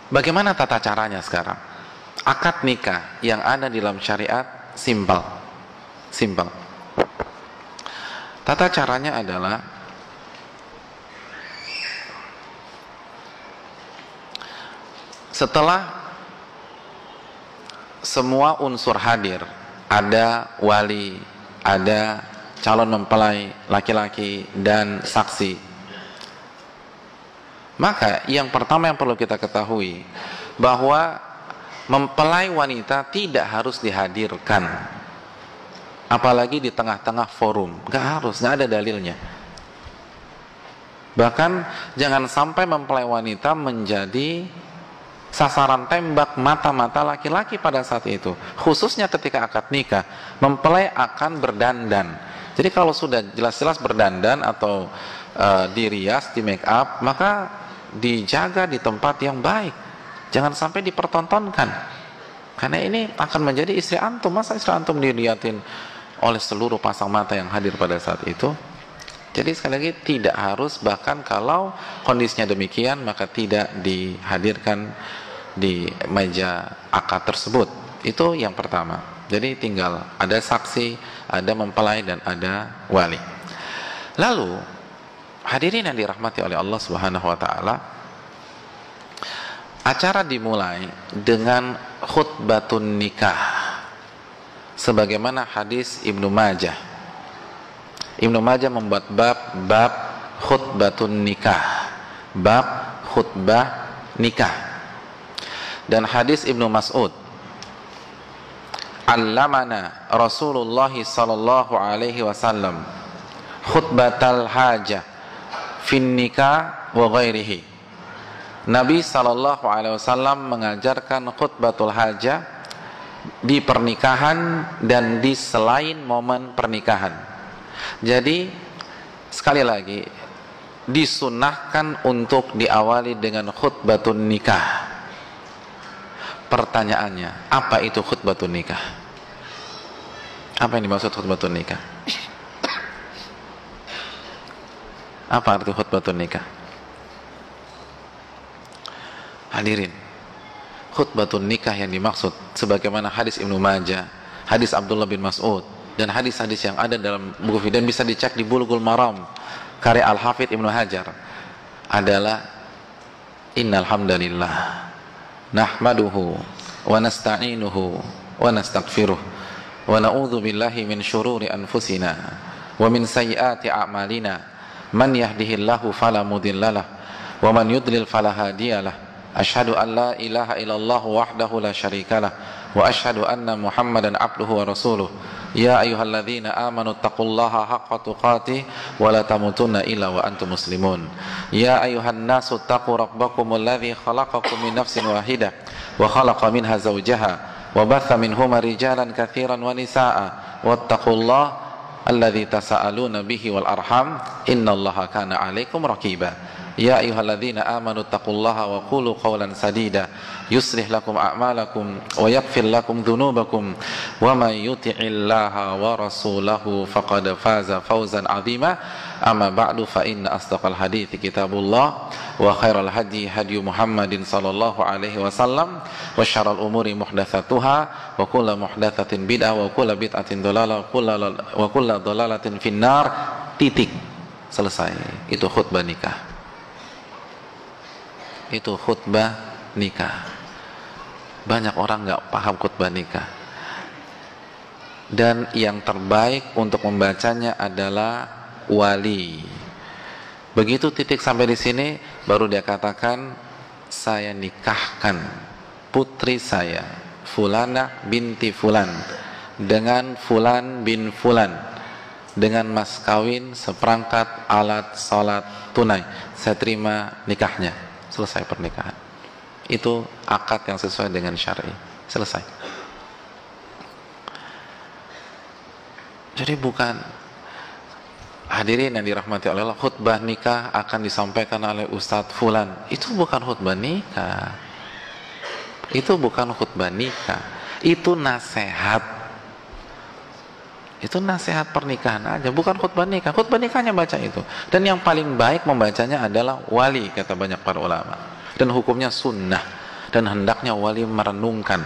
Bagaimana tata caranya sekarang? Akad nikah yang ada di dalam syariat simpel. Tata caranya adalah setelah semua unsur hadir, ada wali, ada calon mempelai laki-laki dan saksi, maka yang pertama yang perlu kita ketahui bahwa mempelai wanita tidak harus dihadirkan, apalagi di tengah-tengah forum. Gak harus, gak ada dalilnya. Bahkan jangan sampai mempelai wanita menjadi sasaran tembak mata-mata laki-laki pada saat itu. Khususnya ketika akad nikah, mempelai akan berdandan. Jadi kalau sudah jelas-jelas berdandan atau dirias, di make up, maka dijaga di tempat yang baik. Jangan sampai dipertontonkan. Karena ini akan menjadi istri antum. Masa istri antum dilihatin oleh seluruh pasang mata yang hadir pada saat itu? Jadi sekali lagi tidak harus, bahkan kalau kondisinya demikian maka tidak dihadirkan di meja akad tersebut. Itu yang pertama. Jadi tinggal ada saksi, ada mempelai dan ada wali. Lalu hadirin yang dirahmati oleh Allah Subhanahu wa taala, acara dimulai dengan khutbatun nikah sebagaimana hadis Ibnu Majah. Ibnu Majah membuat bab khutbatun nikah, bab khutbah nikah. Dan hadis Ibnu Mas'ud, allamana Rasulullah sallallahu alaihi wasallam khutbatal hajah fin nikah wa ghairihi. Nabi sallallahu alaihi wasallam mengajarkan khutbatul hajah di pernikahan dan di selain momen pernikahan. Jadi sekali lagi disunahkan untuk diawali dengan khutbatun nikah. Pertanyaannya, apa itu khutbatun nikah? Apa yang dimaksud khutbatun nikah? Apa arti khutbatun nikah? Hadirin, khutbatun nikah yang dimaksud sebagaimana hadis Ibnu Majah, hadis Abdullah bin Mas'ud, dan hadis-hadis yang ada dalam buku dan bisa dicek di Bulughul Maram karya Al-Hafidz Ibnu Hajar adalah innal hamdalillah nahmaduhu wa nasta'inuhu wa nastaghfiruh wa na'udzu billahi min syururi anfusina wa min sayyiati a'malina man yahdihillahu fala mudhillalah wa man yudlil fala hadiyalah asyhadu an la ilaha illallah wahdahu la syarikalah wa asyhadu anna muhammadan abduhu wa rasuluh ya ayyuhalladzina amanu taqullaha haqqa tuqatih wa la tamutunna illa wa antum muslimun ya ayyuhan nasu taqu rabbakumul ladzi khalaqakum min nafsin wahidah wa khalaqa minha zawjaha wa batha minhuma rijalan katsiran wa nisaa'a wattaqullaha alladzi tasaaluna bihi wal arham innallaha kana 'alaikum raqiba ya ayyuhalladzina amanu taqullaha wa qulu qawlan sadida yuslih lakum a'malakum wa yaghfir lakum dhunubakum wa may yuti'illaha wa rasulahu faqad faza fawzan 'azima amma ba'du fa inna asdaqal hadithi kitabullah wa khairal hadi hadi Muhammadin sallallahu alaihi wasallam wa syarrul umuri muhdatsatuha wa kullu muhdatsatin bid'ah wa kullu bid'atin dhalalah wa kullu dhalalatin finnar. Titik. Selesai. Itu khutbah nikah. Itu khutbah nikah. Banyak orang nggak paham khutbah nikah. Dan yang terbaik untuk membacanya adalah wali. Begitu titik sampai di sini, baru dia katakan, saya nikahkan putri saya, Fulana binti Fulan, dengan Fulan bin Fulan, dengan mas kawin seperangkat alat salat tunai. Saya terima nikahnya. Selesai pernikahan. Itu akad yang sesuai dengan syar'i. Selesai. Jadi bukan, hadirin yang dirahmati oleh Allah, khutbah nikah akan disampaikan oleh Ustadz Fulan. Itu bukan khutbah nikah. Itu bukan khutbah nikah. Itu nasihat. Itu nasihat pernikahan aja, bukan khutbah nikah. Khutbah nikahnya baca itu. Dan yang paling baik membacanya adalah wali, kata banyak para ulama. Dan hukumnya sunnah. dan hendaknya wali merenungkan,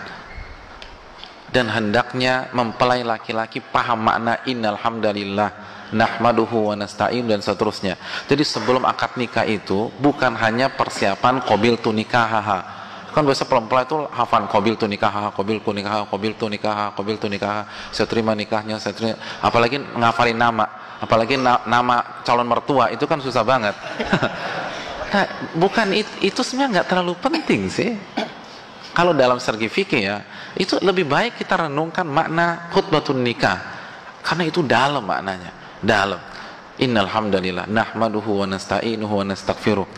dan hendaknya mempelai laki-laki paham makna innal hamdalillah nahmaduhu wa nasta'in dan seterusnya. Jadi sebelum akad nikah itu bukan hanya persiapan qabiltu nikahaha. Kan biasa pelempelai itu hafal qabiltu nikahaha, qabiltu nikahaha, qabiltu nikahaha, qabiltu nikahaha, saya terima nikahnya, saya terima. Apalagi ngafalin nama, apalagi nama calon mertua itu kan susah banget. Nah, bukan itu sebenarnya nggak terlalu penting sih. Kalau dalam segi fikih ya, itu lebih baik kita renungkan makna khutbatun nikah, karena itu dalam maknanya, dalam. Innal hamdalillah nahmaduhu wa nasta'inuhu wa nastaghfiruh.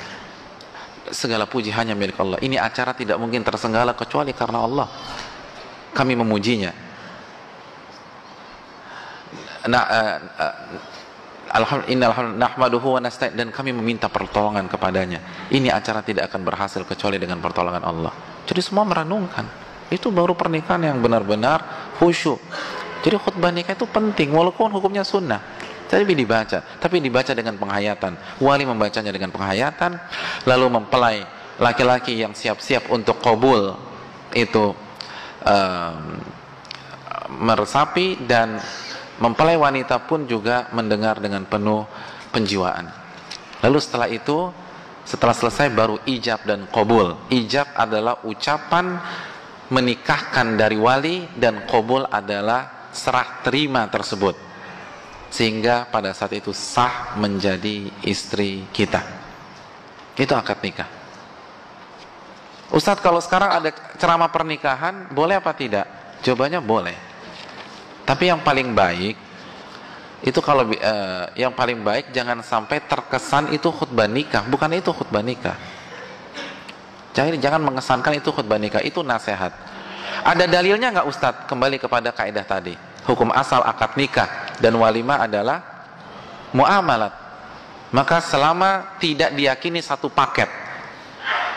Segala puji hanya milik Allah. Ini acara tidak mungkin tersenggala kecuali karena Allah. Kami memujinya. Alhamdulillah nahmaduhu wa nasta'in, dan kami meminta pertolongan kepadanya. Ini acara tidak akan berhasil kecuali dengan pertolongan Allah. Jadi semua merenungkan. Itu baru pernikahan yang benar-benar khusyuk. Jadi khutbah nikah itu penting walaupun hukumnya sunnah. Tapi dibaca dengan penghayatan. Wali membacanya dengan penghayatan, lalu mempelai laki-laki yang siap-siap untuk qabul itu meresapi, dan mempelai wanita pun juga mendengar dengan penuh penjiwaan. Lalu setelah itu, setelah selesai baru ijab dan qabul. Ijab adalah ucapan menikahkan dari wali, dan qabul adalah serah terima tersebut, sehingga pada saat itu sah menjadi istri kita. Itu akad nikah. Ustadz, kalau sekarang ada ceramah pernikahan, boleh apa tidak? Jawabannya boleh. Tapi yang paling baik itu yang paling baik jangan sampai terkesan itu khutbah nikah. Bukan itu khutbah nikah. Jangan mengesankan itu khutbah nikah. Itu nasihat. Ada dalilnya nggak Ustadz? Kembali kepada kaidah tadi. Hukum asal akad nikah dan walimah adalah muamalat. Maka selama tidak diyakini satu paket,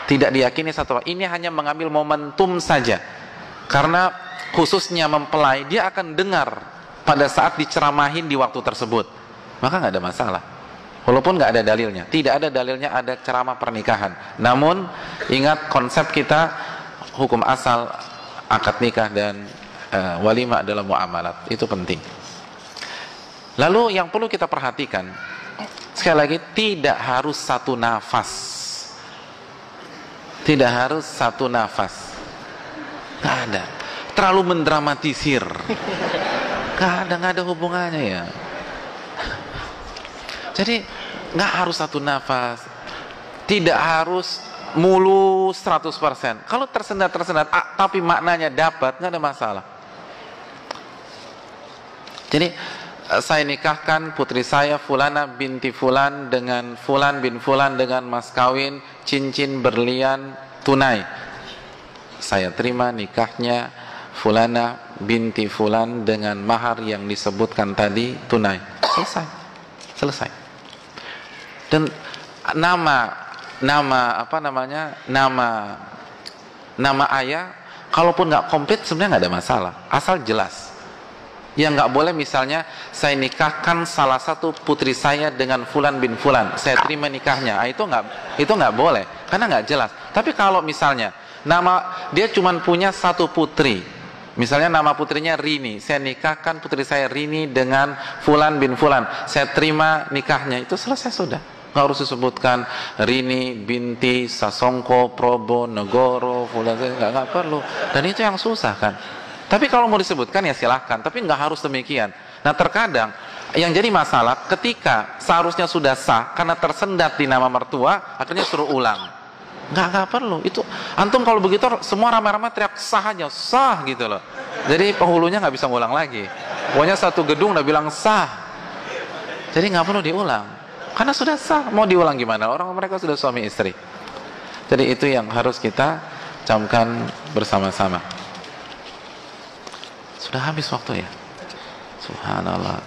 ini hanya mengambil momentum saja. Karena khususnya mempelai, dia akan dengar pada saat diceramahin di waktu tersebut, maka nggak ada masalah. Walaupun nggak ada dalilnya, tidak ada dalilnya ada ceramah pernikahan. Namun ingat konsep kita, hukum asal akad nikah dan walimah adalah muamalat. Itu penting. Lalu yang perlu kita perhatikan, sekali lagi, tidak harus satu nafas. Tidak harus satu nafas. Nggak ada. Terlalu mendramatisir. Nggak ada hubungannya ya. Jadi nggak harus satu nafas. Tidak harus mulus 100%. Kalau tersendat, tapi maknanya dapat, nggak ada masalah. Jadi saya nikahkan putri saya Fulana binti Fulan dengan Fulan bin Fulan dengan mas kawin cincin berlian tunai. Saya terima nikahnya Fulana binti Fulan dengan mahar yang disebutkan tadi tunai. Selesai. Dan nama ayah kalaupun nggak komplit sebenarnya nggak ada masalah, asal jelas. Yang nggak boleh misalnya saya nikahkan salah satu putri saya dengan Fulan bin Fulan, saya terima nikahnya, itu nggak boleh karena nggak jelas. Tapi kalau misalnya dia cuma punya satu putri, misalnya nama putrinya Rini, saya nikahkan putri saya Rini dengan Fulan bin Fulan, saya terima nikahnya, itu selesai sudah. Nggak harus disebutkan Rini binti Sasongko Probo Negoro Fulan, nggak perlu. Dan itu yang susah kan. Tapi kalau mau disebutkan ya silahkan, tapi nggak harus demikian. Nah terkadang yang jadi masalah ketika seharusnya sudah sah karena tersendat di nama mertua, akhirnya suruh ulang. Nggak perlu. Itu antum kalau begitu semua ramai-ramai teriak sah aja, sah gitu loh. Jadi penghulunya nggak bisa ngulang lagi. Pokoknya satu gedung udah bilang sah. Jadi nggak perlu diulang. Karena sudah sah, mau diulang gimana? Orang mereka sudah suami istri. Jadi itu yang harus kita camkan bersama-sama. Sudah habis waktu ya? Subhanallah.